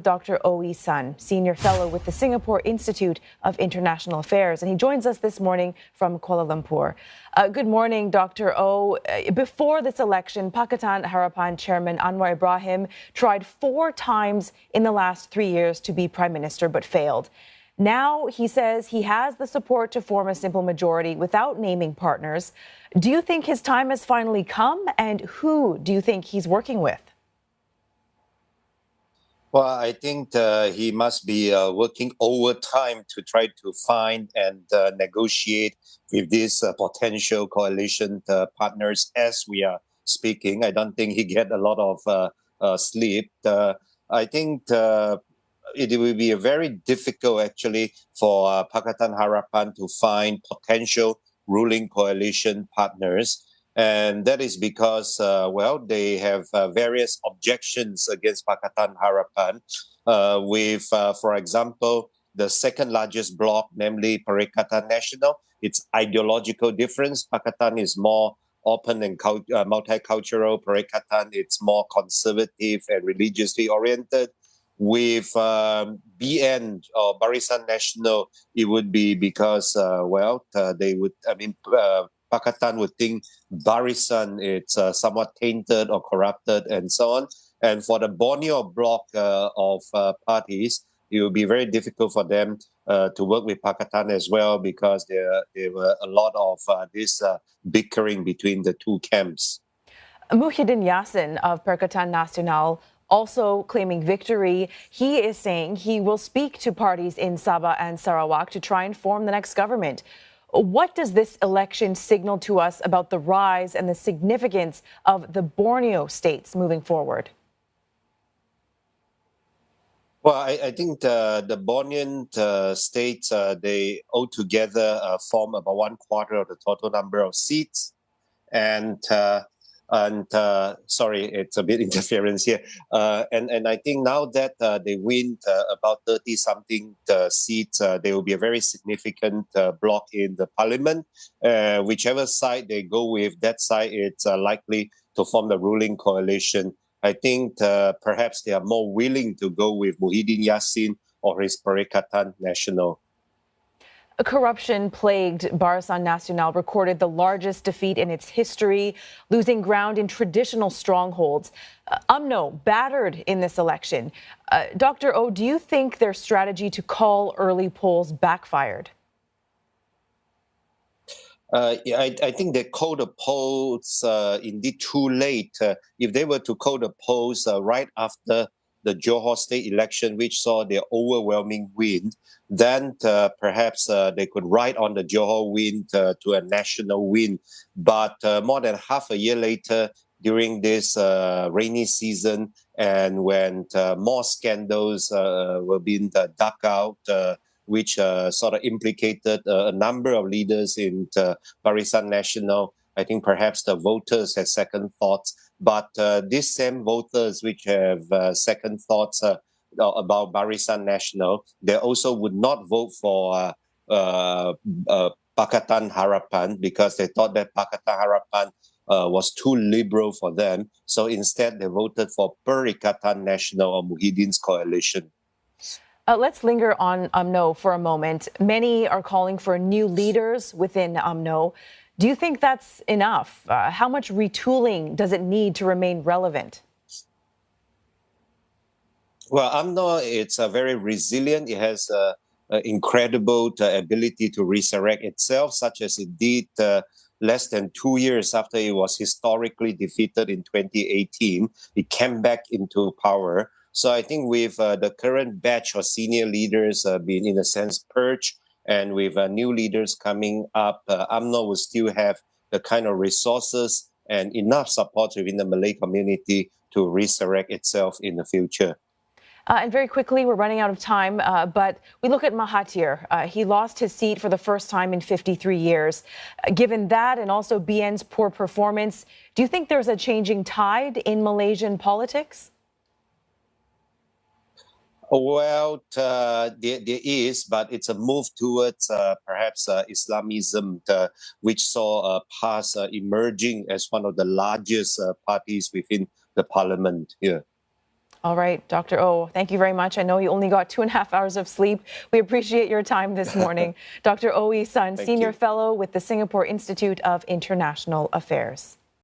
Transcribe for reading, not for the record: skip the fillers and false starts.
Dr. Ooi Sun, Senior Fellow with the Singapore Institute of International Affairs, and he joins us this morning from Kuala Lumpur. Good morning, Dr. O. Before this election, Pakatan Harapan Chairman Anwar Ibrahim tried 4 times in the last 3 years to be Prime Minister but failed. Now he says he has the support to form a simple majority without naming partners. Do you think his time has finally come, and who do you think he's working with? Well, I think he must be working overtime to try to find and negotiate with these potential coalition partners as we are speaking. I don't think he get a lot of sleep. I think it will be very difficult actually for Pakatan Harapan to find potential ruling coalition partners. And that is because, they have various objections against Pakatan Harapan with, for example, the second largest bloc, namely Perikatan Nasional. Its ideological difference. Pakatan is more open and multicultural. Perikatan, it's more conservative and religiously oriented. With BN or Barisan Nasional, it would be because, they would, Pakatan would think Barisan it's somewhat tainted or corrupted and so on. And for the Borneo bloc of parties, it will be very difficult for them to work with Pakatan as well because there were a lot of this bickering between the two camps. Muhyiddin Yassin of Perikatan Nasional also claiming victory. He is saying he will speak to parties in Sabah and Sarawak to try and form the next government. What does this election signal to us about the rise and the significance of the Borneo states moving forward? Well, I think the Bornean states, they altogether form about 1/4 of the total number of seats. Sorry, it's a bit interference here. And I think now that they win about 30-something seats, there will be a very significant bloc in the parliament. Whichever side they go with, that side it's likely to form the ruling coalition. I think perhaps they are more willing to go with Muhyiddin Yassin or his Perikatan Nasional. A corruption-plagued Barisan Nasional recorded the largest defeat in its history, losing ground in traditional strongholds. UMNO battered in this election. Dr. O, do you think their strategy to call early polls backfired? I think they called the polls indeed too late. If they were to call the polls right after the Johor state election, which saw their overwhelming win, then perhaps they could ride on the Johor win to a national win. But more than half a year later, during this rainy season, and when more scandals were being dug out, which sort of implicated a number of leaders in Barisan Nasional, I think perhaps the voters had second thoughts. But these same voters which have second thoughts about Barisan Nasional, they also would not vote for Pakatan Harapan because they thought that Pakatan Harapan was too liberal for them. So instead, they voted for Perikatan Nasional or Muhyiddin's coalition. Let's linger on UMNO for a moment. Many are calling for new leaders within UMNO. Do you think that's enough? How much retooling does it need to remain relevant? Well, UMNO, it's very resilient. It has incredible ability to resurrect itself, such as it did less than 2 years after it was historically defeated in 2018. It came back into power. So I think with the current batch of senior leaders being, in a sense, purged, and with new leaders coming up, UMNO will still have the kind of resources and enough support within the Malay community to resurrect itself in the future. And very quickly, we're running out of time, but we look at Mahathir. He lost his seat for the first time in 53 years. Given that and also BN's poor performance, do you think there's a changing tide in Malaysian politics? Well, there is, but it's a move towards perhaps Islamism, which saw PAS emerging as one of the largest parties within the parliament here. All right, Dr. Oh, thank you very much. I know you only got 2.5 hours of sleep. We appreciate your time this morning. Dr. Oh Sun, Senior Fellow with the Singapore Institute of International Affairs.